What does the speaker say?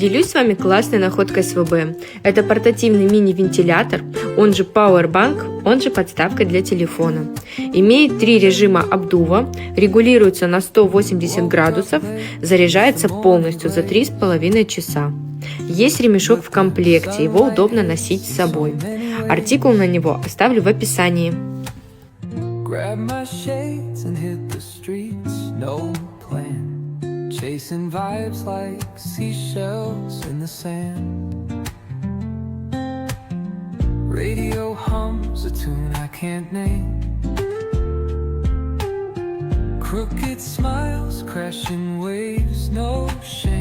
Делюсь с вами классной находкой СВБ. Это портативный мини-вентилятор, он же Powerbank, он же подставка для телефона. Имеет 3 режима обдува, регулируется на 180 градусов, заряжается полностью за 3,5 часа. Есть ремешок в комплекте, его удобно носить с собой. Артикул на него оставлю в описании. Chasing vibes like seashells in the sand. Radio hums a tune I can't name. Crooked smiles, crashing waves, no shame.